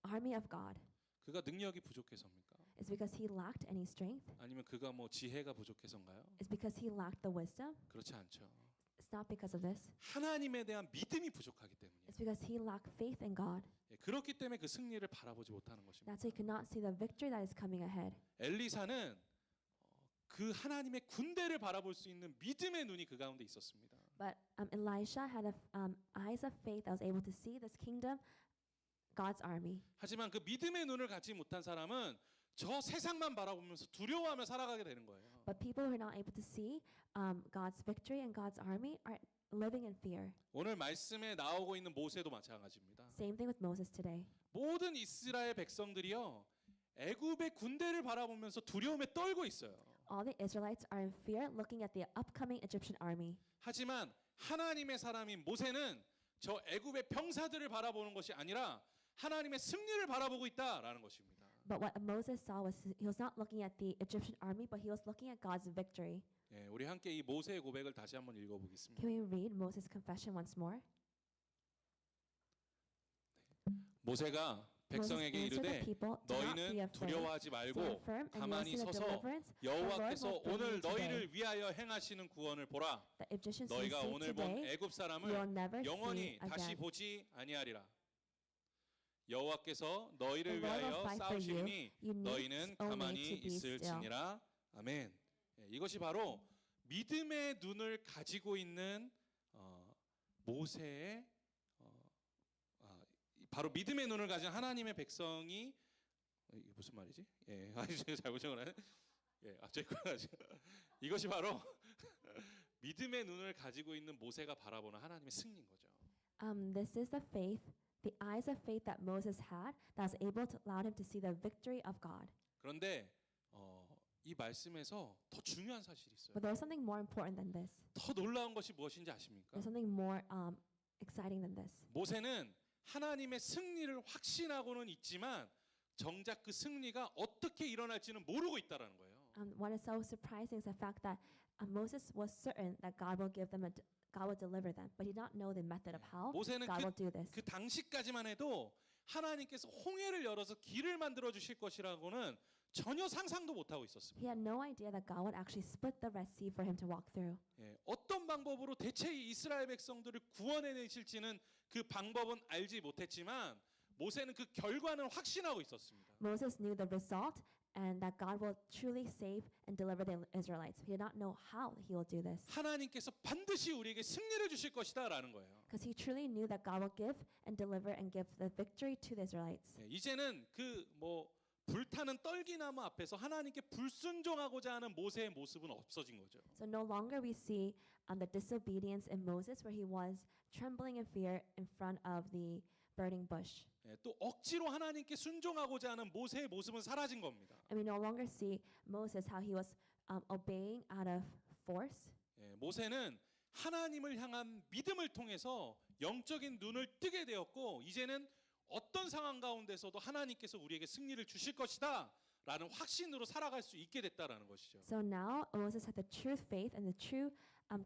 S2: army of God?
S1: 그가 능력이 부족해서입니까?
S2: It's because he lacked any strength?
S1: 아니면 그가 뭐 지혜가 부족해서인가요?
S2: It's because he lacked the wisdom?
S1: 그렇지 않죠.
S2: It's not because of this.
S1: 하나님에 대한 믿음이 부족하기 때문이에요.
S2: It's because he lacked faith in God.
S1: 예, 그렇기 때문에 그 승리를 바라보지 못하는 것입니다.
S2: That's why he could not see the victory that is coming ahead.
S1: 엘리사는 그 하나님의 군대를 바라볼 수 있는 믿음의 눈이 그 가운데 있었습니다.
S2: But Elisha had eyes of faith that was able to see this kingdom, God's army.
S1: 하지만 그 믿음의 눈을 갖지 못한 사람은 저 세상만 바라보면서 두려워하며 살아가게 되는 거예요.
S2: But people who are not able to see God's victory and God's army are living in fear.
S1: 오늘 말씀에 나오고 있는 모세도 마찬가지입니다.
S2: Same thing with Moses today.
S1: 모든 이스라엘 백성들이요, 애굽의 군대를 바라보면서 두려움에 떨고 있어요.
S2: All the Israelites are in fear looking at the upcoming Egyptian army.
S1: 하지만 하나님의 사람인 모세는 저 애굽의 병사들을 바라보는 것이 아니라 하나님의 승리를 바라보고 있다라는 것입니다.
S2: But what Moses saw was he was not looking at the Egyptian army, but he was looking at God's victory.
S1: 예, 우리 함께 이 모세의 고백을 다시 한번 읽어보겠습니다.
S2: Can we read Moses' confession once more?
S1: 모세가 백성에게 이르되 너희는 두려워하지 말고 가만히 서서 여호와께서 오늘 너희를 위하여 행하시는 구원을 보라. 너희가 오늘 본 애굽 사람을 영원히 다시 보지 아니하리라. 여호와께서 너희를 위하여 싸우시니 너희는 가만히 있을지니라. 아멘. 예, 이것이 바로 믿음의 눈을 가지고 있는 모세의 바로 믿음의 눈을 가진 하나님의 백성이 이게 무슨 말이지? 예, 제가 잘못 적어놨네. 예, 이것이 바로 믿음의 눈을 가지고 있는 모세가 바라보는 하나님의 승리인 거죠.
S2: This is the faith, the eyes of faith that Moses had that was able to allow him to see the victory of God.
S1: 그런데 이 말씀에서 더 중요한 사실이 있어요.
S2: But there's something more important than this.
S1: 더 놀라운 것이 무엇인지 아십니까?
S2: There's something more exciting than this.
S1: 모세는 하나님의 승리를 확신하고는 있지만 정작 그 승리가 어떻게 일어날지는 모르고 있다라는 거예요.
S2: What is so surprising is the fact that Moses was certain that God will give them God will deliver them, but he did not know the method of how
S1: 모세는
S2: God will do this.
S1: 그 당시까지만 해도 하나님께서 홍해를 열어서 길을 만들어 주실 것이라고는 전혀 상상도 못 하고 있었습니다.
S2: He had no idea that God would actually split the Red Sea for him to walk through.
S1: 예, 어떤 방법으로 대체 이 이스라엘 백성들을 구원해내실지는 그 방법은 알지 못했지만 모세는 그 결과는 확신하고 있었습니다.
S2: Moses knew the result and that God will truly save and deliver the Israelites. He did not know how he will do this.
S1: 하나님께서 반드시 우리에게 승리를 주실 것이다라는 거예요.
S2: Because he truly knew that God will give and deliver and give the victory to the Israelites.
S1: 예, 이제는 그 불타는 떨기나무 앞에서 하나님께 불순종하고자 하는 모세의 모습은 없어진 거죠.
S2: So no longer we see the disobedience in Moses where he was trembling in fear in front of the burning bush.
S1: 예, 또 억지로 하나님께 순종하고자 하는 모세의 모습은 사라진 겁니다.
S2: And we no longer see Moses how he was obeying out of force.
S1: 예, 모세는 하나님을 향한 믿음을 통해서 영적인 눈을 뜨게 되었고 이제는 어떤 상황 가운데서도 하나님께서 우리에게 승리를 주실 것이다 라는 확신으로 살아갈 수 있게 됐다라는 것이죠.
S2: So now Moses had the true faith and the true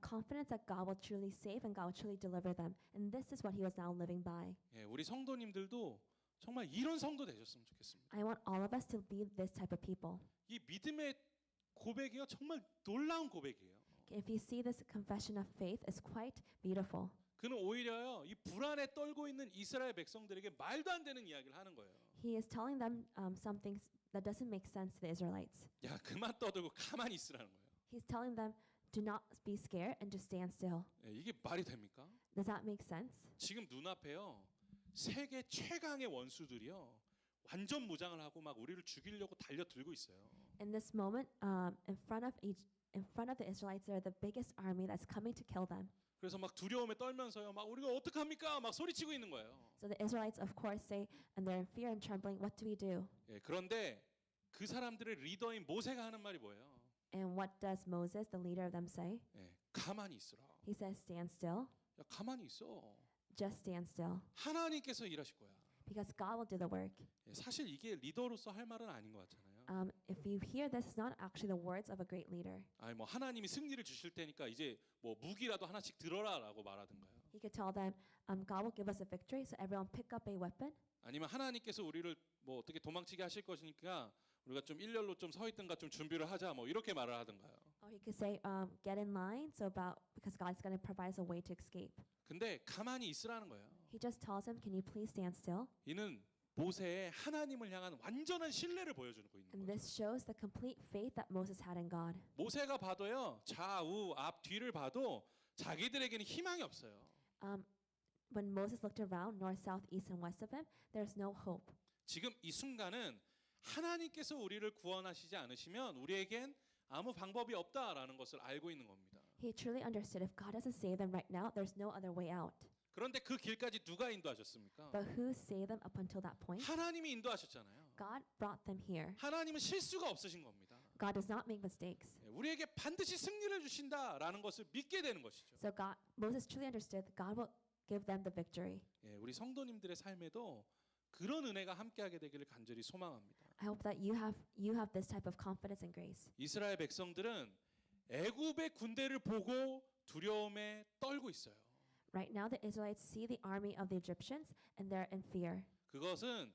S2: confidence that God will truly save and God will truly deliver them. And this is what he was now living by.
S1: 예, 우리 성도님들도 정말 이런 성도 되셨으면 좋겠습니다.
S2: I want all of us to be this type of people.
S1: 이 믿음의 고백이요 정말 놀라운 고백이에요.
S2: If you see this confession of faith, it's quite beautiful.
S1: 그는 오히려요 이 불안에 떨고 있는 이스라엘 백성들에게 말도 안 되는 이야기를 하는 거예요.
S2: He is telling them something that doesn't make sense to the Israelites.
S1: 야 그만 떠들고 가만히 있으라는 거예요.
S2: He's telling them, do not be scared and just stand still.
S1: 예, 이게 말이 됩니까?
S2: Does that make sense?
S1: 지금 눈앞에요 세계 최강의 원수들이요 완전 무장을 하고 막 우리를 죽이려고 달려들고 있어요.
S2: In this moment, in front of the Israelites, they're the biggest army that's coming to kill them.
S1: 그래서 막 두려움에 떨면서요 막 우리가 어떡합니까 막 소리치고 있는 거예요.
S2: So the Israelites, of course, say, and they're in fear and trembling, what do we do?
S1: 예, 그런데 그 사람들의 리더인 모세가 하는 말이 뭐예요?
S2: And what does Moses, the leader of them, say?
S1: 예, 가만히 있으라.
S2: He says, stand still.
S1: 야 가만히 있어.
S2: Just stand still.
S1: 하나님께서 일하실 거야.
S2: Because God will do the work.
S1: 예, 사실 이게 리더로서 할 말은 아닌 것 같잖아요.
S2: If you hear this, it's not actually the words of a great leader.
S1: 아니 뭐 하나님이 승리를 주실 테니까 이제 뭐 무기라도 하나씩 들어라라고 말하든가요.
S2: He could tell them, God will give us a victory, so everyone pick up a weapon.
S1: 아니면 하나님께서 우리를 뭐 어떻게 도망치게 하실 것이니까 우리가 좀 일렬로 좀 서 있든가 좀 준비를 하자 뭐 이렇게 말을 하든가요.
S2: Or he could say, get in line, because God's going to provide us a way to escape.
S1: 근데 가만히 있으라는 거예요.
S2: He just tells him, can you please stand still?
S1: 이는 모세의 하나님을 향한 완전한 신뢰를 보여주고 있는
S2: And
S1: 거예요.
S2: this shows the complete faith that Moses had in God.
S1: 모세가 봐도요 좌우 앞 뒤를 봐도 자기들에게는 희망이 없어요.
S2: When Moses looked around, north, south, east, and west of him, there's no hope.
S1: 지금 이 순간은 하나님께서 우리를 구원하시지 않으시면 우리에겐 아무 방법이 없다라는 것을 알고 있는 겁니다.
S2: He truly understood if God doesn't save them right now, there's no other way out.
S1: 그런데 그 길까지 누가 인도하셨습니까?
S2: But who saved them up until that point?
S1: 하나님이 인도하셨잖아요.
S2: God brought them here.
S1: 하나님은 실수가 없으신 겁니다.
S2: God does not make mistakes.
S1: 우리에게 반드시 승리를 주신다라는 것을 믿게 되는 것이죠.
S2: So Moses truly understood that God will give them the victory.
S1: 예, 우리 성도님들의 삶에도 그런 은혜가 함께하게 되기를 간절히 소망합니다.
S2: I hope that you have this type of confidence and grace.
S1: 이스라엘 백성들은 애굽의 군대를 보고 두려움에 떨고 있어요.
S2: Right now, the Israelites see the army of the Egyptians and they're in fear.
S1: 그것은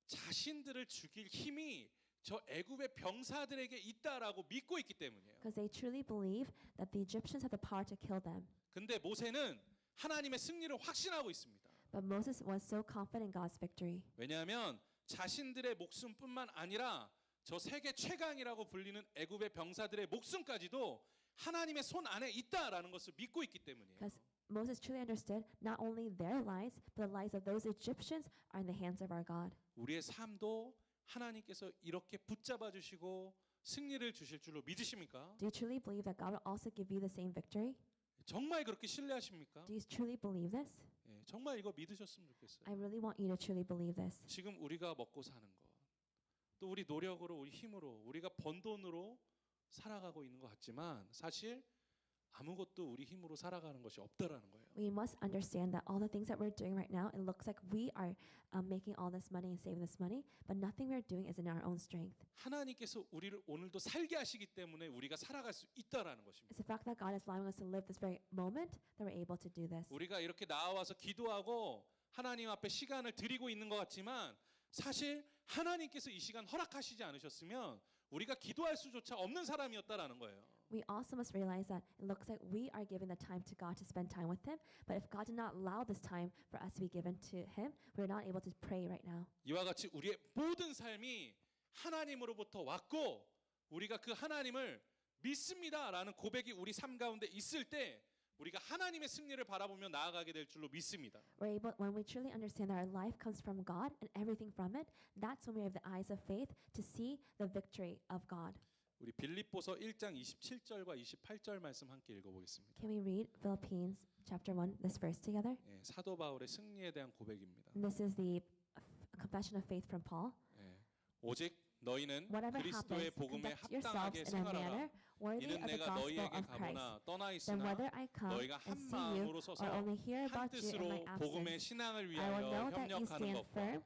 S1: 자신들을 죽일 힘이 저 애굽의 병사들에게 있다라고 믿고 있기 때문이에요.
S2: Because they truly believe that the Egyptians have the power to kill them.
S1: 근데 모세는 하나님의 승리를 확신하고 있습니다.
S2: But Moses was so confident in God's victory.
S1: 왜냐하면 자신들의 목숨뿐만 아니라 저 세계 최강이라고 불리는 애굽의 병사들의 목숨까지도 하나님의 손 안에 있다라는 것을 믿고 있기 때문이에요.
S2: Because Moses truly understood not only their lives, but the lives of those Egyptians are in the hands of our God.
S1: 우리의 삶도 하나님께서 이렇게 붙잡아 주시고 승리를 주실 줄로 믿으십니까?
S2: Do you truly believe that God will also give you the same victory?
S1: 정말 그렇게 신뢰하십니까?
S2: Do you truly believe this?
S1: 예, 정말 이거 믿으셨으면 좋겠어요.
S2: I really want you to truly believe this.
S1: 지금 우리가 먹고 사는 것, 또 우리 노력으로, 우리 힘으로, 우리가 번 돈으로 살아가고 있는 것 같지만 사실 아무것도 우리 힘으로 살아가는 것이 없다라는 거예요.
S2: We must understand that all the things that we're doing right now, it looks like we are making all this money and saving this money, but nothing we're doing is in our own strength.
S1: 하나님께서 우리를 오늘도 살게 하시기 때문에 우리가 살아갈 수 있다라는 것입니다.
S2: It's the fact that God is allowing us to live this very moment that we're able to do this.
S1: 우리가 이렇게 나와서 기도하고 하나님 앞에 시간을 드리고 있는 것 같지만 사실 하나님께서 이 시간 허락하시지 않으셨으면 우리가 기도할 수조차 없는 사람이었다라는 거예요.
S2: We also must realize that it looks like we are giving the time to God to spend time with Him, but if God did not allow this time for us to be given to Him, we're not able to pray right now.
S1: 이와 같이 우리의 모든 삶이 하나님으로부터 왔고 우리가 그 하나님을 믿습니다라는 고백이 우리 삶 가운데 있을 때 우리가 하나님의 승리를 바라보며 나아가게 될 줄로 믿습니다.
S2: We're able, when we truly understand that our life comes from God and everything from it, that's when we have the eyes of faith to see the victory of God.
S1: 우리 빌립보서 1장 27절과 28절 말씀 함께 읽어보겠습니다.
S2: Can we read Philippines chapter 1, this verse together?
S1: 예, 사도 바울의 승리에 대한 고백입니다.
S2: And this is the confession of faith from Paul.
S1: 예, 오직 너희는
S2: Whatever
S1: 그리스도의
S2: happens,
S1: 복음에
S2: conduct yourselves
S1: 합당하게
S2: in a manner
S1: 생활하라.
S2: worthy
S1: 이는
S2: of the
S1: 내가
S2: gospel
S1: 너희에게
S2: of Christ.
S1: 가보나 떠나
S2: Then
S1: 있으나
S2: whether I come
S1: 너희가
S2: and
S1: 한
S2: see you
S1: 마음으로 서서
S2: or only hear
S1: 한
S2: about you in my
S1: 뜻으로 복음의
S2: absence,
S1: 신앙을
S2: I will
S1: 위하여
S2: know that you
S1: 협력하는
S2: stand
S1: 것과
S2: firm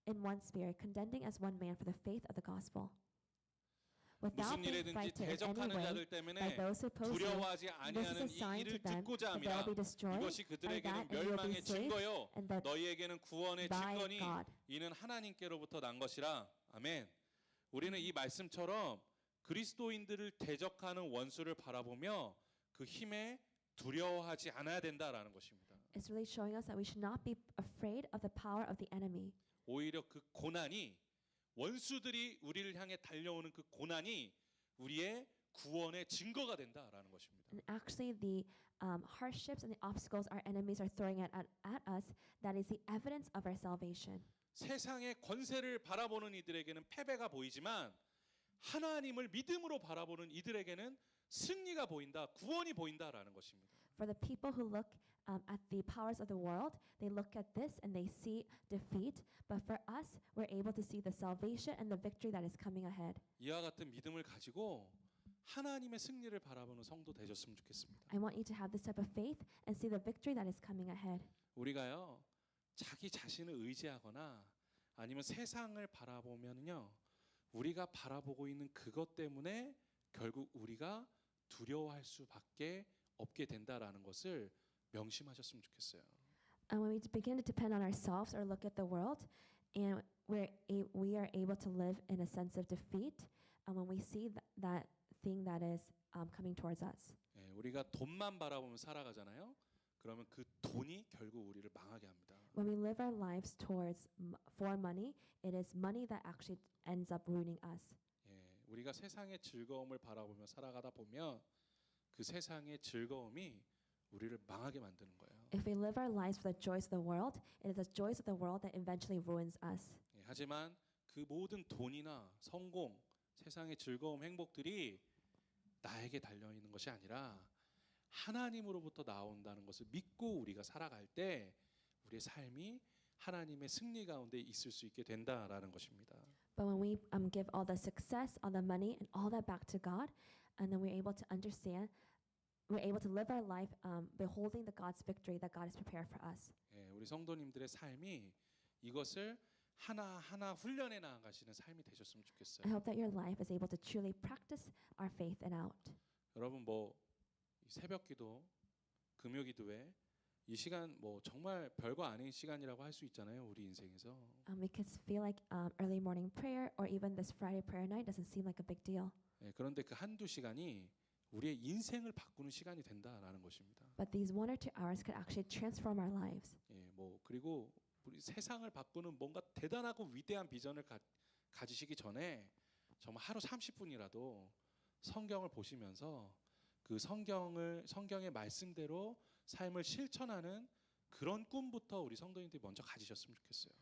S2: in one spirit, contending as one man for the faith of the gospel. Without
S1: 무슨
S2: being
S1: 일에든지
S2: frightened in any
S1: 대적하는
S2: way
S1: 자들
S2: by
S1: 때문에
S2: those who oppose you,
S1: 두려워하지
S2: this is
S1: 아니하는
S2: a
S1: 이
S2: sign to
S1: 일을
S2: them
S1: 듣고자
S2: that they will
S1: 함이라.
S2: be destroyed
S1: 이것이
S2: by
S1: 그들에게는
S2: that, and you will
S1: 멸망의
S2: be saved,
S1: 증거요
S2: and that
S1: 너희에게는 구원의
S2: by
S1: 증거니
S2: God.
S1: 이는 하나님께로부터 난 것이라. 아멘. 우리는 이 말씀처럼 그리스도인들을 대적하는 원수를 바라보며 그 힘에 두려워하지 않아야 된다라는 것입니다.
S2: It's really showing us that we should not be afraid of the power of the enemy.
S1: 오히려 그 고난이 원수들이 우리를 향해 달려오는 그 고난이 우리의 구원의 증거가 된다라는 것입니다.
S2: And actually, the hardships and the obstacles our enemies are throwing at us, that is the evidence of our salvation.
S1: 세상의 권세를 바라보는 이들에게는 패배가 보이지만 하나님을 믿음으로 바라보는 이들에게는 승리가 보인다, 구원이 보인다라는 것입니다.
S2: For the people who look at the powers of the world, they look at this and they see defeat. But for us, we're able to see the salvation and the victory that is coming ahead.
S1: 이와 같은 믿음을 가지고 하나님의 승리를 바라보는 성도 되셨으면 좋겠습니다.
S2: I want you to have this type of faith and see the victory that is coming ahead.
S1: 우리가요 자기 자신을 의지하거나 아니면 세상을 바라보면요 우리가 바라보고 있는 그것 때문에 결국 우리가 두려워할 수밖에 없게 된다라는 것을 명심하셨으면 좋겠어요.
S2: And when we begin to depend on ourselves or look at the world, and we are able to live in a sense of defeat, and when we see that thing that is coming towards us.
S1: 예, 우리가 돈만 바라보면 살아가잖아요. 그러면 그 돈이 결국 우리를 망하게 합니다.
S2: When we live our lives towards for money, it is money that actually ends up ruining us.
S1: 예, 우리가 세상의 즐거움을 바라보며 살아가다 보면 그 세상의 즐거움이 우리를 망하게 만드는 거예요.
S2: If we live our lives for the joys of the world, it is the joys of the world that eventually ruins us.
S1: 예, 하지만 그 모든 돈이나 성공, 세상의 즐거움, 행복들이 나에게 달려 있는 것이 아니라 하나님으로부터 나온다는 것을 믿고 우리가 살아갈 때 우리의 삶이 하나님의 승리 가운데 있을 수 있게 된다라는 것입니다.
S2: But when we give all the success, all the money, and all that back to God, and then we're able to understand, we're able to live our life beholding the God's victory that God has prepared for us.
S1: 예, 우리 성도님들의 삶이 이것을 하나하나 훈련해 나가시는 삶이 되셨으면
S2: I
S1: 좋겠어요.
S2: hope that your life is able to truly practice our faith and out.
S1: 여러분 뭐 새벽기도, 금요기도에 이 시간 뭐 정말 별거 아닌 시간이라고 할 수 있잖아요. 우리 인생에서.
S2: We could feel like early morning prayer or even this Friday prayer night doesn't seem like a big deal.
S1: 예, 그런데 그 한두 시간이 우리의 인생을 바꾸는 시간이 된다라는 것입니다.
S2: But these 1 or 2 hours could actually transform our lives.
S1: 예, 뭐 그리고 우리 세상을 바꾸는 뭔가 대단하고 위대한 비전을 가지시기 전에 정말 하루 30분이라도 성경을 보시면서 그 성경의 말씀대로 삶을 실천하는 그런 꿈부터 우리 성도님들이 먼저 가지셨으면 좋겠어요.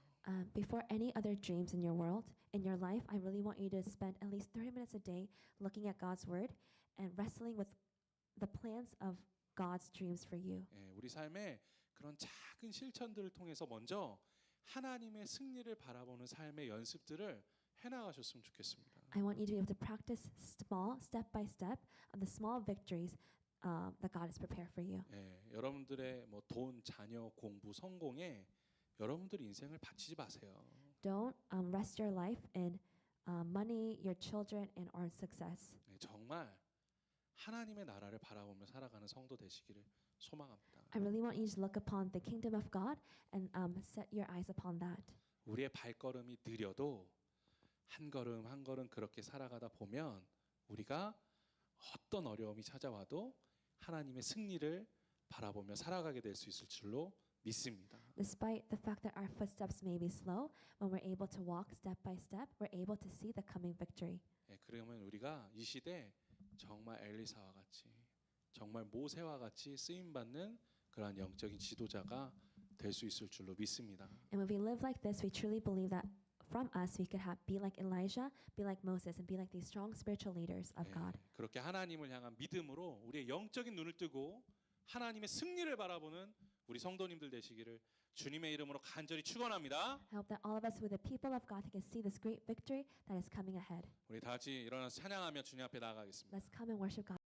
S2: Before any other dreams in your world, in your life, I really want you to spend at least 30 minutes a day looking at God's word and wrestling with the plans of God's dreams for you.
S1: 예, 우리 삶에 그런 작은 실천들을 통해서 먼저 하나님의 승리를 바라보는 삶의 연습들을 해나가셨으면 좋겠습니다.
S2: I want you to be able to practice small, step by step, the small victories that God has prepared for you.
S1: 예, 여러분들의 뭐 돈, 자녀, 공부, 성공에 여러분들 인생을 바치지 마세요.
S2: Don't rest your life in money, your children, and or success.
S1: 예, 정말 하나님의 나라를 바라보며 살아가는 성도 되시기를 소망합니다.
S2: I really want you to look upon the kingdom of God and set your eyes upon that.
S1: 우리의 발걸음이 느려도 한 걸음 한 걸음 그렇게 살아가다 보면 우리가 어떤 어려움이 찾아와도 하나님의 승리를 바라보며 살아가게 될 수 있을 줄로 믿습니다.
S2: Despite the fact that our footsteps may be slow, when we're able to walk step by step, we're able to see the coming victory.
S1: 예, 그러면 우리가 이 시대 정말 엘리사와 같이 정말 모세와 같이 쓰임 받는 그러한 영적인 지도자가 될 수 있을 줄로 믿습니다.
S2: And when we live like this, we truly believe that from us we could be like Elijah, be like Moses, and be like these strong spiritual leaders of
S1: 예,
S2: God.
S1: 그렇게 하나님을 향한 믿음으로 우리의 영적인 눈을 뜨고 하나님의 승리를 바라보는 우리 성도님들 되시기를 주님의 이름으로 간절히 축원합니다.
S2: I hope that all of us, with the people of God, can see this great victory that is coming ahead.
S1: 우리 다 같이 일어나서 찬양하며 주님 앞에 나아가겠습니다.
S2: Let's come and worship God.